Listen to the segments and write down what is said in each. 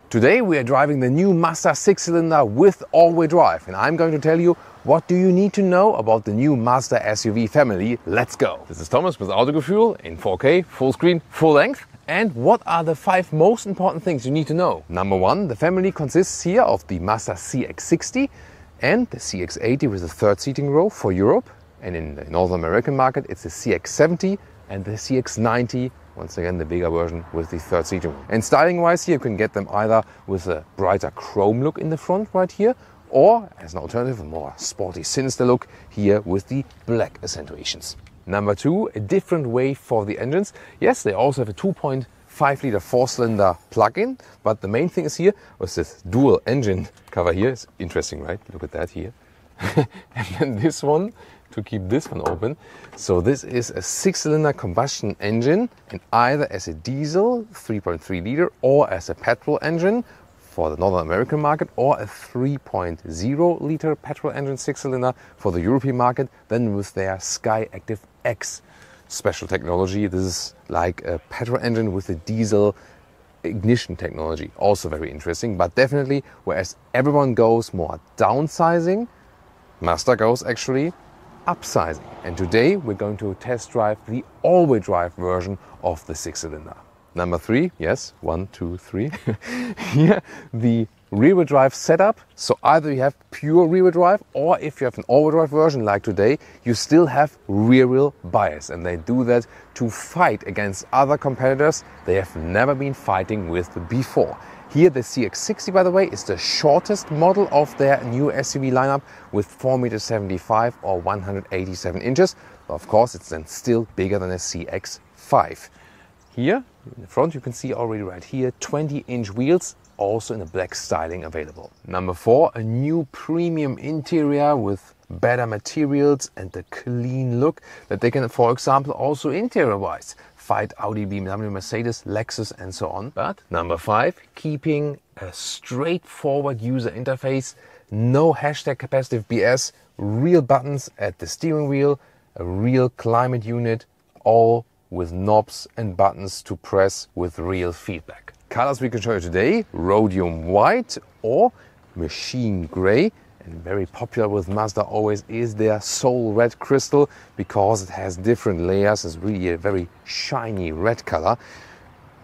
Today we are driving the new Mazda 6-cylinder with all-wheel drive, and I'm going to tell you what do you need to know about the new Mazda SUV family. Let's go! This is Thomas with Autogefühl in 4K, full screen, full length. And what are the 5 most important things you need to know? Number 1, the family consists here of the Mazda CX-60 and the CX-80 with the third seating row for Europe. And in the North American market it's the CX-70 and the CX-90. Once again, the bigger version with the third seating row. And styling-wise here, you can get them either with a brighter chrome look in the front right here, or as an alternative, a more sporty, sinister look here with the black accentuations. Number 2, a different way for the engines. Yes, they also have a 2.5-liter 4-cylinder plug-in, but the main thing is here was this dual engine cover here. It's interesting, right? Look at that here. And then this one, to keep this one open. So this is a 6-cylinder combustion engine, and either as a diesel 3.3 liter or as a petrol engine for the North American market, or a 3.0 liter petrol engine 6-cylinder for the European market, then with their Sky Active X special technology. This is like a petrol engine with a diesel ignition technology. Also very interesting, but definitely whereas everyone goes more downsizing, Mazda goes actually upsizing. And today we're going to test drive the all-wheel drive version of the 6-cylinder. Number 3, yes, 1, 2, 3. Here, the rear-wheel drive setup. So either you have pure rear-wheel drive, or if you have an all-wheel drive version like today, you still have rear-wheel bias. And they do that to fight against other competitors they have never been fighting with before. Here the CX-60, by the way, is the shortest model of their new SUV lineup with 4.75 m or 187 inches. But of course, it's then still bigger than a CX-5. Here in the front, you can see already right here, 20-inch wheels, also in a black styling available. Number 4, a new premium interior with better materials and a clean look that they can, for example, also interior-wise fight Audi, BMW, Mercedes, Lexus and so on. But number 5, keeping a straightforward user interface, no hashtag capacitive BS, real buttons at the steering wheel, a real climate unit, all with knobs and buttons to press with real feedback. Colors we can show you today: rhodium white or machine gray. And very popular with Mazda always is their Soul Red Crystal, because it has different layers. It's really a very shiny red color.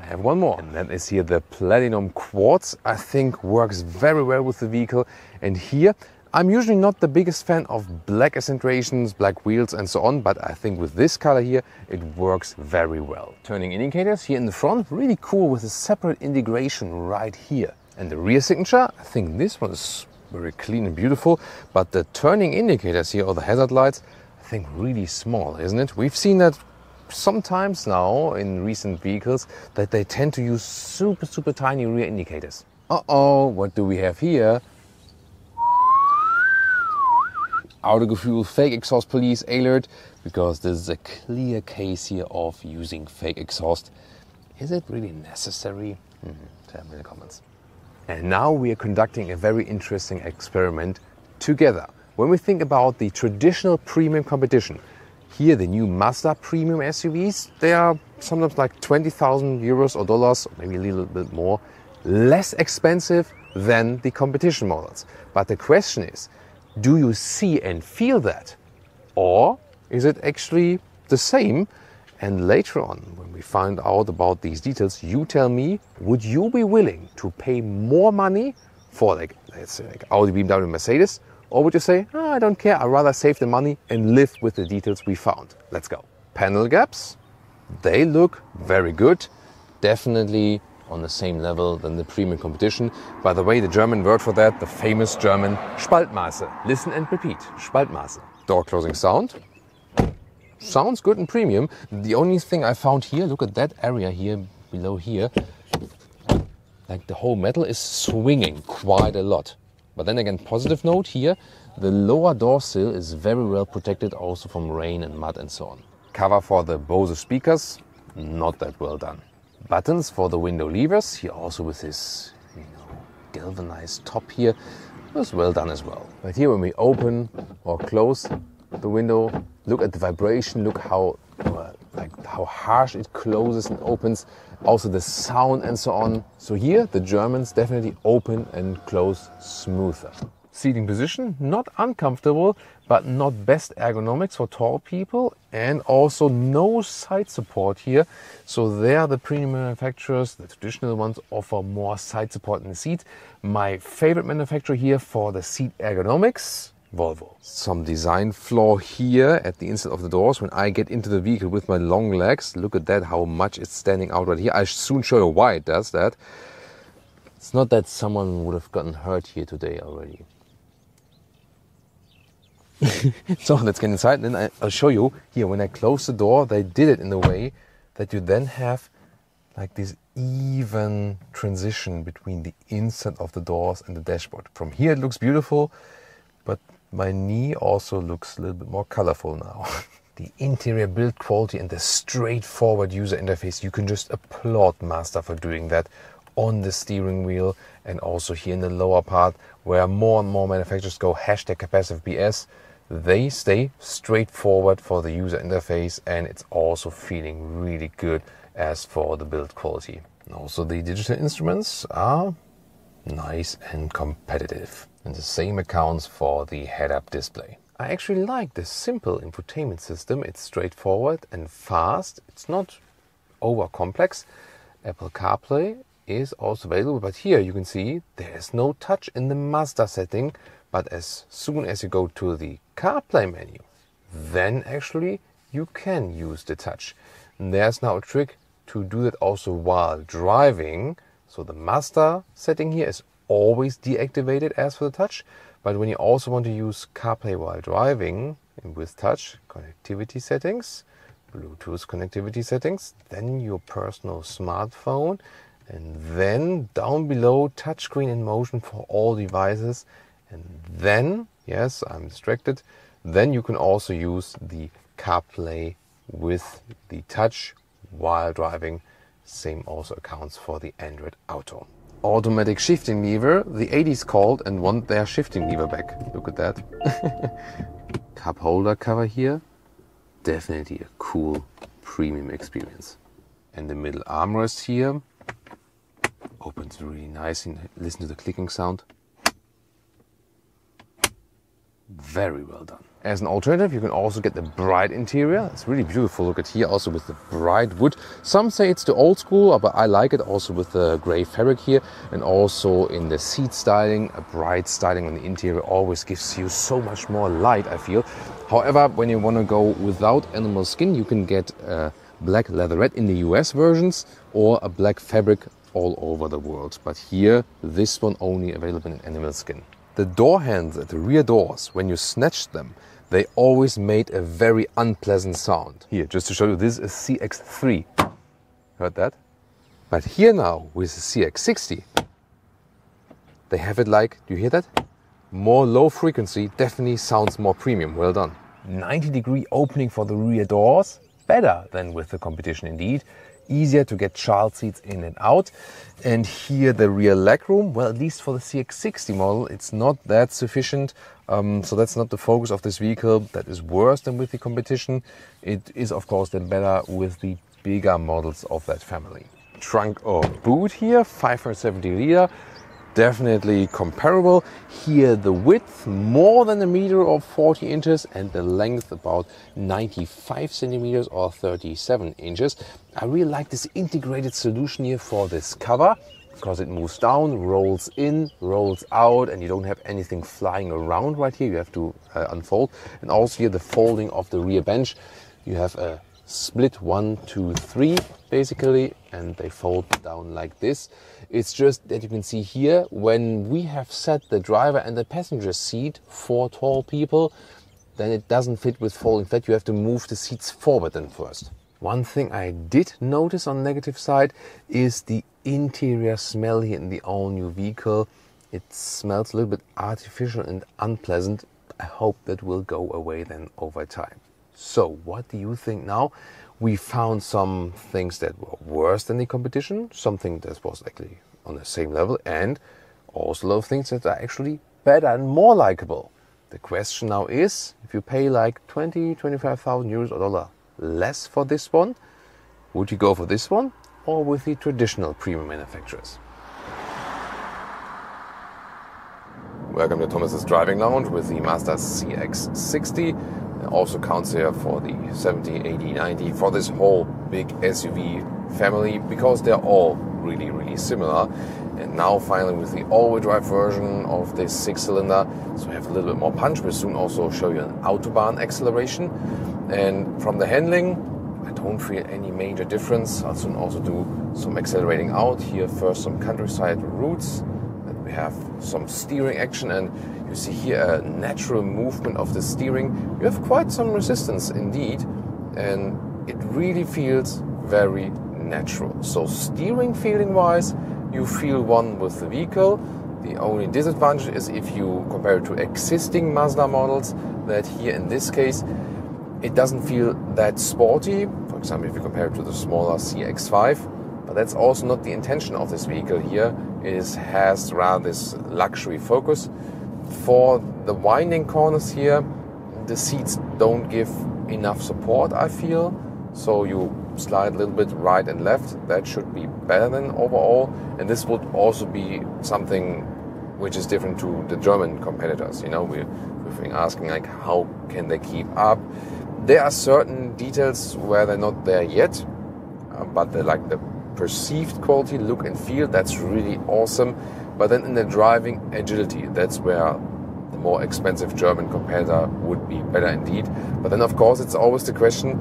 I have one more, and that is here the Platinum Quartz. I think works very well with the vehicle. And here, I'm usually not the biggest fan of black accentuations, black wheels and so on, but I think with this color here, it works very well. Turning indicators here in the front, really cool with a separate integration right here. And the rear signature, I think this one is very clean and beautiful, but the turning indicators here, or the hazard lights, I think really small, isn't it? We've seen that sometimes now in recent vehicles, that they tend to use super tiny rear indicators. Uh-oh, what do we have here? Autogefühl fake exhaust police alert, because this is a clear case here of using fake exhaust. Is it really necessary? Tell me in the comments. And now we are conducting a very interesting experiment together. When we think about the traditional premium competition, here the new Mazda premium SUVs, they are sometimes like 20,000 euros or dollars, or maybe a little bit more, less expensive than the competition models. But the question is, do you see and feel that? Or is it actually the same? And later on, when we find out about these details, you tell me, would you be willing to pay more money for, like, let's say, like Audi, BMW, Mercedes? Or would you say, oh, I don't care, I'd rather save the money and live with the details we found? Let's go. Panel gaps, they look very good. Definitely on the same level than the premium competition. By the way, the German word for that, the famous German Spaltmaße. Listen and repeat, Spaltmaße. Door closing sound. Sounds good and premium. The only thing I found here, look at that area here, below here. Like the whole metal is swinging quite a lot. But then again, positive note here, the lower door sill is very well protected also from rain and mud and so on. Cover for the Bose speakers, not that well done. Buttons for the window levers, here also with this, galvanized top here, was well done as well. But here when we open or close the window, look at the vibration, look how like how harsh it closes and opens, also the sound and so on. So here the Germans definitely open and close smoother. Seating position, not uncomfortable, but not best ergonomics for tall people, and also no side support here. So there the premium manufacturers, the traditional ones, offer more side support in the seat. My favorite manufacturer here for the seat ergonomics, Volvo. Some design flaw here at the inside of the doors. When I get into the vehicle with my long legs, look at that, how much it's standing out right here. I'll soon show you why it does that. It's not that someone would have gotten hurt here today already. So let's get inside, and then I'll show you here. When I close the door, they did it in a way that you then have like this even transition between the inside of the doors and the dashboard. From here it looks beautiful, but my knee also looks a little bit more colorful now. The interior build quality and the straightforward user interface, you can just applaud Mazda for doing that on the steering wheel, and also here in the lower part where more and more manufacturers go hashtag capacitive BS. They stay straightforward for the user interface, and it's also feeling really good as for the build quality. And also the digital instruments are nice and competitive. And the same accounts for the head-up display. I actually like the simple infotainment system. It's straightforward and fast. It's not over complex. Apple CarPlay is also available, but here you can see there's no touch in the Mazda setting. But as soon as you go to the CarPlay menu, then actually you can use the touch. And there's now a trick to do that also while driving. So the Mazda setting here is always deactivated as for the touch. But when you also want to use CarPlay while driving and with touch, connectivity settings, Bluetooth connectivity settings, then your personal smartphone, and then down below touchscreen in motion for all devices. And then, yes, I'm distracted, then you can also use the CarPlay with the touch while driving. Same also accounts for the Android Auto. Automatic shifting lever, the 80s called and want their shifting lever back. Look at that. Cup holder cover here. Definitely a cool premium experience. And the middle armrest here opens really nice, and listen to the clicking sound. Very well done. As an alternative, you can also get the bright interior. It's really beautiful. Look at here, also with the bright wood. Some say it's the old school, but I like it also with the gray fabric here. And also in the seat styling, a bright styling on the interior always gives you so much more light, I feel. However, when you want to go without animal skin, you can get a black leatherette in the US versions or a black fabric all over the world. But here, this one only available in animal skin. The door handles at the rear doors, when you snatched them, they always made a very unpleasant sound. Here, just to show you, this is CX-3. Heard that? But here now, with the CX-60, they have it like, do you hear that? More low frequency, definitely sounds more premium. Well done. 90-degree opening for the rear doors, better than with the competition indeed. Easier to get child seats in and out. And here the rear legroom, well, at least for the CX-60 model, it's not that sufficient. So that's not the focus of this vehicle. That is worse than with the competition. It is, of course, then better with the bigger models of that family. Trunk or boot here, 570 liter. Definitely comparable. Here the width more than 1 meter or 40 inches and the length about 95 centimeters or 37 inches. I really like this integrated solution here for this cover because it moves down, rolls in, rolls out, and you don't have anything flying around right here. You have to unfold. And also here the folding of the rear bench. You have a split 1, 2, 3 basically, and they fold down like this. It's just that you can see here, when we have set the driver and the passenger seat for tall people, then it doesn't fit with folding flat. You have to move the seats forward then first. One thing I did notice on the negative side is the interior smell here in the all-new vehicle. It smells a little bit artificial and unpleasant. I hope that will go away then over time. So what do you think now? We found some things that were worse than the competition, something that was actually on the same level, and also a lot of things that are actually better and more likable. The question now is, if you pay like 20, 25,000 euros or dollar less for this one? Would you go for this one or with the traditional premium manufacturers? Welcome to Thomas's Driving Lounge with the Mazda CX-60. It also counts here for the 70, 80, 90, for this whole big SUV family, because they're all really similar. And now finally with the all-wheel drive version of this 6-cylinder, so we have a little bit more punch. We'll soon also show you an Autobahn acceleration. And from the handling, I don't feel any major difference. I'll soon also do some accelerating out. Here first some countryside routes. Then we have some steering action, and you see here a natural movement of the steering. You have quite some resistance indeed, and it really feels very natural. So steering feeling wise, you feel one with the vehicle. The only disadvantage is if you compare it to existing Mazda models, that here in this case it doesn't feel that sporty. For example, if you compare it to the smaller CX-5, but that's also not the intention of this vehicle here. It has rather this luxury focus. For the winding corners here, the seats don't give enough support, I feel. So you slide a little bit right and left. That should be better than overall. And this would also be something which is different to the German competitors. You know, we've been asking like, how can they keep up? There are certain details where they're not there yet, but they're like the perceived quality, look and feel, that's really awesome. But then in the driving agility, that's where the more expensive German competitor would be better indeed. But then of course it's always the question,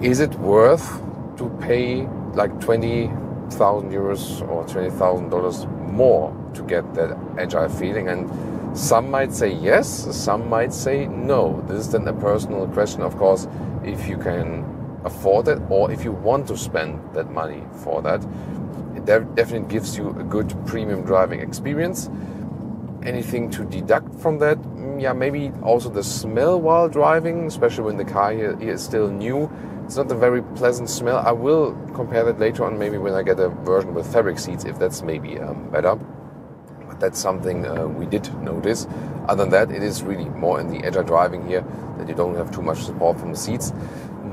is it worth to pay like 20,000 euros or $20,000 more to get that agile feeling? And some might say yes, some might say no. This is then a personal question, of course, if you can afford it or if you want to spend that money for that. It definitely gives you a good premium driving experience. Anything to deduct from that? Yeah, maybe also the smell while driving, especially when the car here is still new. It's not a very pleasant smell. I will compare that later on, maybe when I get a version with fabric seats, if that's maybe better. But that's something we did notice. Other than that, it is really more in the agile driving here that you don't have too much support from the seats.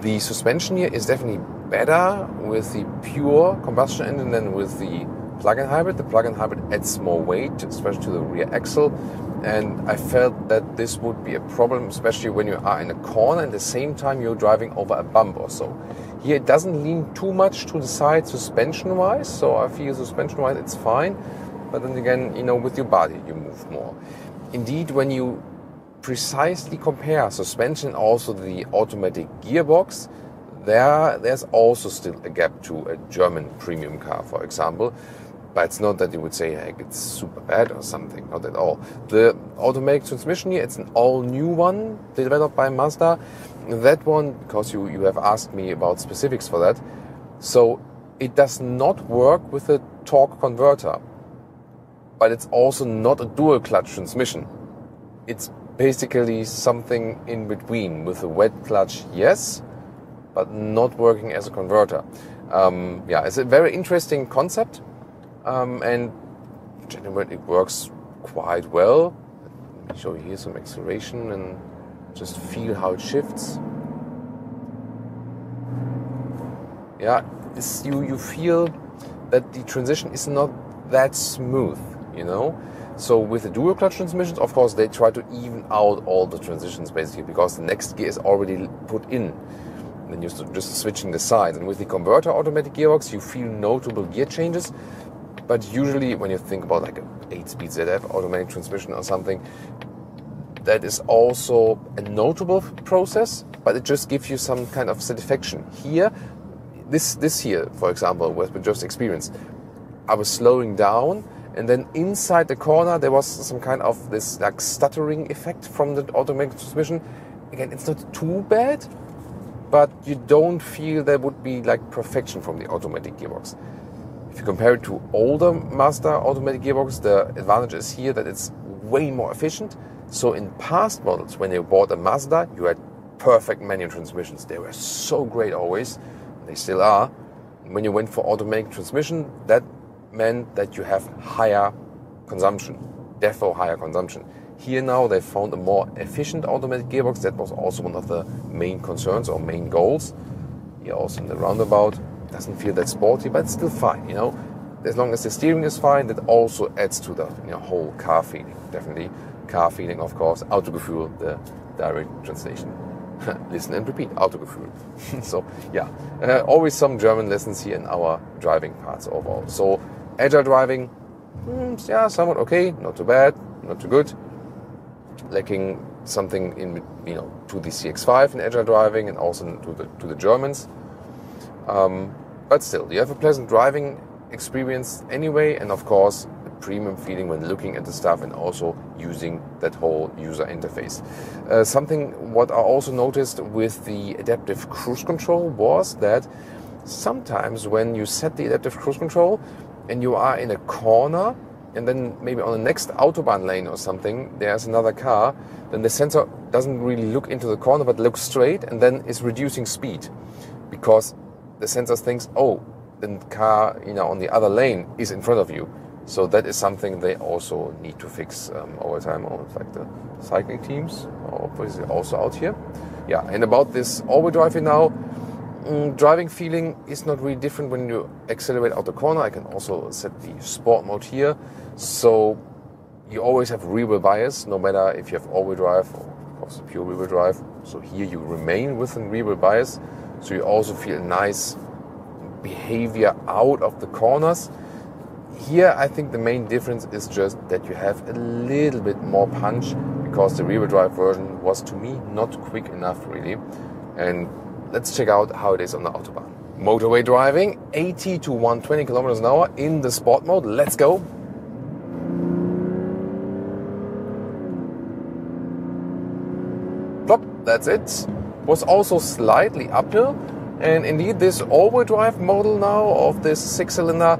The suspension here is definitely better with the pure combustion engine than with the plug-in hybrid. The plug-in hybrid adds more weight, especially to the rear axle. And I felt that this would be a problem, especially when you are in a corner and at the same time you're driving over a bump or so. Here it doesn't lean too much to the side suspension-wise, so I feel suspension-wise it's fine. But then again, you know, with your body you move more. Indeed, when you precisely compare suspension and also the automatic gearbox, there's also still a gap to a German premium car, for example. But it's not that you would say like, it's super bad or something, not at all. The automatic transmission here, it's an all-new one developed by Mazda. That one, because you have asked me about specifics for that, so it does not work with a torque converter. But it's also not a dual clutch transmission. It's basically something in between. With a wet clutch, yes, but not working as a converter. Yeah, it's a very interesting concept. And generally it works quite well. Let me show you here some acceleration and just feel how it shifts. Yeah, you feel that the transition is not that smooth, you know. So with the dual clutch transmissions, of course, they try to even out all the transitions basically, because the next gear is already put in. And then you're just switching the sides. And with the converter automatic gearbox, you feel notable gear changes. But usually when you think about like a 8-speed ZF automatic transmission or something, that is also a notable process, but it just gives you some kind of satisfaction. Here, this here, for example, what we just experienced, I was slowing down, and then inside the corner there was some kind of this like stuttering effect from the automatic transmission. Again, it's not too bad, but you don't feel there would be like perfection from the automatic gearbox. If you compare it to older Mazda automatic gearbox, the advantage is here that it's way more efficient. So in past models, when you bought a Mazda, you had perfect manual transmissions. They were so great always. They still are. When you went for automatic transmission, that meant that you have higher consumption, therefore higher consumption. Here now they found a more efficient automatic gearbox. That was also one of the main concerns or main goals. Here also in the roundabout, doesn't feel that sporty, but it's still fine, you know. As long as the steering is fine, that also adds to the whole car feeling. Definitely car feeling, of course. Autogefühl, the direct translation. Listen and repeat, Autogefühl. So yeah, always some German lessons here in our driving parts overall. So agile driving, yeah, somewhat okay, not too bad, not too good. Lacking something in, to the CX-5 in agile driving and also to the Germans. But still, you have a pleasant driving experience anyway, and of course a premium feeling when looking at the stuff and also using that whole user interface. Something what I also noticed with the adaptive cruise control was that sometimes when you set the adaptive cruise control and you are in a corner and then maybe on the next autobahn lane or something there's another car, then the sensor doesn't really look into the corner but looks straight and then is reducing speed because the sensor thinks, oh, the car on the other lane is in front of you. So that is something they also need to fix over time. Almost like the cycling teams are obviously also out here. Yeah, and about this all-wheel drive now, driving feeling is not really different when you accelerate out the corner. I can also set the sport mode here. So you always have rear-wheel bias, no matter if you have all-wheel drive or of course pure rear-wheel drive. So here you remain within rear-wheel bias. So you also feel nice behavior out of the corners. Here I think the main difference is just that you have a little bit more punch because the rear-wheel drive version was to me not quick enough really. And let's check out how it is on the Autobahn. Motorway driving, 80 to 120 kilometers an hour in the sport mode. Let's go. Plop, that's it. Was also slightly uphill. And indeed, this all-wheel drive model now of this 6-cylinder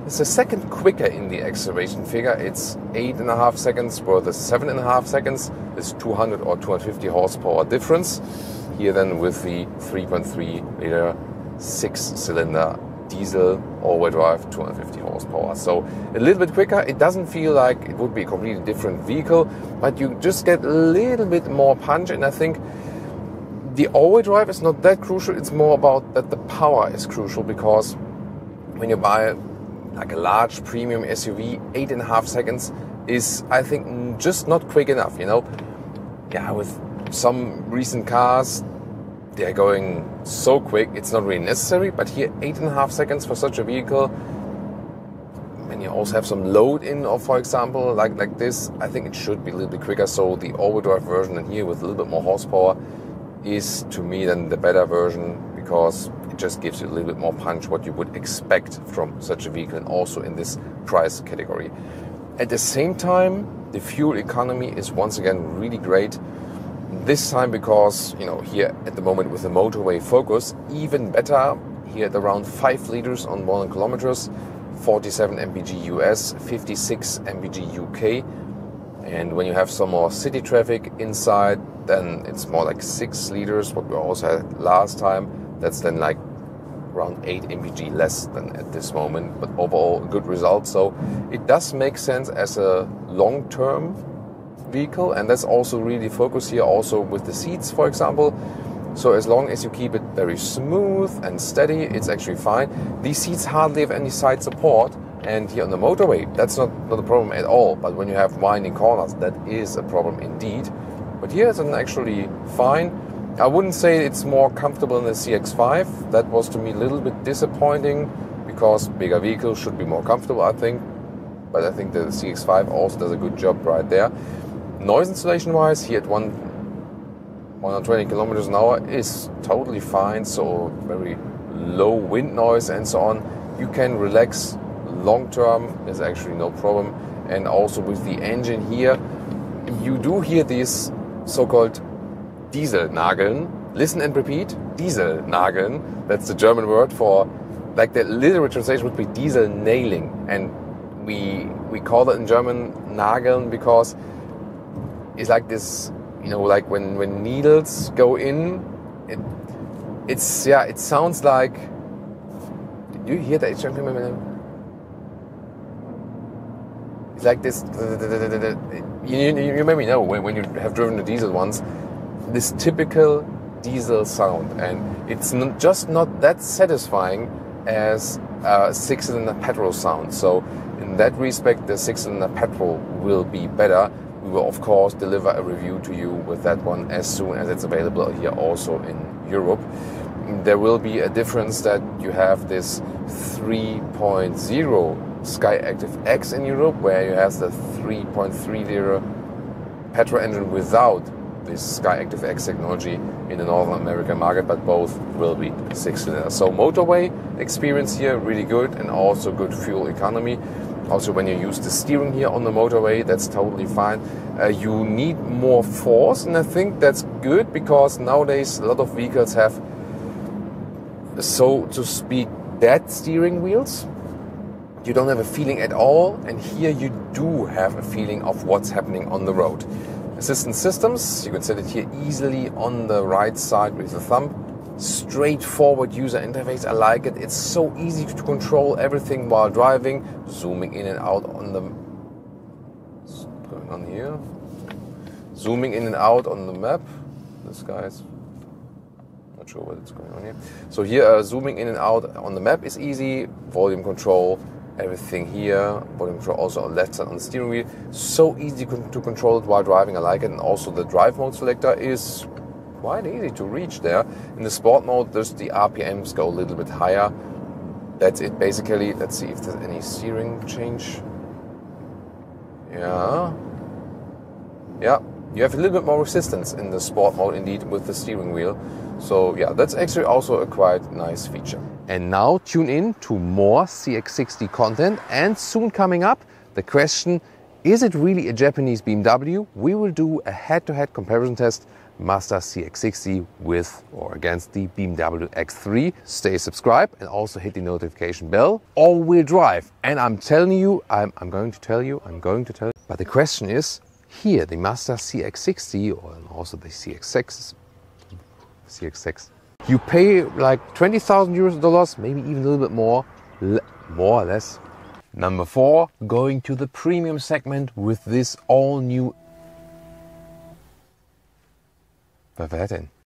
is the second quicker in the acceleration figure. It's 8.5 seconds, where the 7.5 seconds is 200 or 250 horsepower difference. Here then with the 3.3 liter 6-cylinder diesel all-wheel drive, 250 horsepower. So a little bit quicker. It doesn't feel like it would be a completely different vehicle, but you just get a little bit more punch. And I think the all-wheel drive is not that crucial. It's more about that the power is crucial, because when you buy like a large premium SUV, 8.5 seconds is, I think, just not quick enough, Yeah, with some recent cars, they're going so quick, it's not really necessary. But here, 8.5 seconds for such a vehicle, when you also have some load in, or for example, like this, I think it should be a little bit quicker. So the all-wheel drive version, and here with a little bit more horsepower, is to me then the better version, because it just gives you a little bit more punch, what you would expect from such a vehicle, and also in this price category. At the same time, the fuel economy is once again really great. This time because, here at the moment with the motorway focus, even better, here at around 5 liters on 100 kilometers, 47 mpg US, 56 mpg UK. And when you have some more city traffic inside, then it's more like 6 liters, what we also had last time. That's then like around 8 mpg less than at this moment, but overall a good result. So it does make sense as a long-term vehicle, and that's also really focused here also with the seats, for example. So as long as you keep it very smooth and steady, it's actually fine. These seats hardly have any side support. And here on the motorway, that's not a problem at all. But when you have winding corners, that is a problem indeed. But here it's actually fine. I wouldn't say it's more comfortable than the CX-5. That was to me a little bit disappointing, because bigger vehicles should be more comfortable, I think. But I think the CX-5 also does a good job right there. Noise insulation wise, here at 120 kilometers an hour is totally fine. So very low wind noise and so on. You can relax. Long term is actually no problem. And also with the engine here, you do hear these so-called Dieselnageln. Listen and repeat, Dieselnageln. That's the German word for, like the literal translation would be diesel nailing. And we call that in German Nageln because it's like this, like when needles go in, it sounds like, do you hear that? It's like this. You maybe know when you have driven the diesel once, this typical diesel sound, and it's just not that satisfying as a 6-cylinder petrol sound. So in that respect, the 6-cylinder petrol will be better. We will of course deliver a review to you with that one as soon as it's available here also in Europe. There will be a difference that you have this 3.0 Skyactiv X in Europe, where you have the 3.3-liter petrol engine without this Skyactiv X technology in the North American market, but both will be 6-cylinder. So motorway experience here really good, and also good fuel economy. Also when you use the steering here on the motorway, that's totally fine. You need more force, and I think that's good, because nowadays a lot of vehicles have, so to speak, dead steering wheels. You don't have a feeling at all, and here you do have a feeling of what's happening on the road. Assistance systems, you can set it here easily on the right side with the thumb. Straightforward user interface, I like it. It's so easy to control everything while driving. Zooming in and out on the... What's going on here? Zooming in and out on the map. This guy's... not sure what's going on here. So here, zooming in and out on the map is easy. Volume control, everything here. Volume control also on left side on the steering wheel. So easy to control it while driving, I like it. And also the drive mode selector is quite easy to reach there. In the sport mode, there's the RPMs go a little bit higher. That's it basically. Let's see if there's any steering change. Yeah. You have a little bit more resistance in the sport mode indeed with the steering wheel. So yeah, that's actually also a quite nice feature. And now tune in to more CX-60 content, and soon coming up, the question, is it really a Japanese BMW? We will do a head-to-head comparison test, Mazda CX-60 with or against the BMW X3. Stay subscribed and also hit the notification bell. All-wheel drive, and I'm telling you, I'm going to tell you. But the question is, here the Mazda CX-60 or also the CX-6, you pay like 20,000 euros, maybe even a little bit more or less. Number 4, going to the premium segment with this all-new... Was war das denn?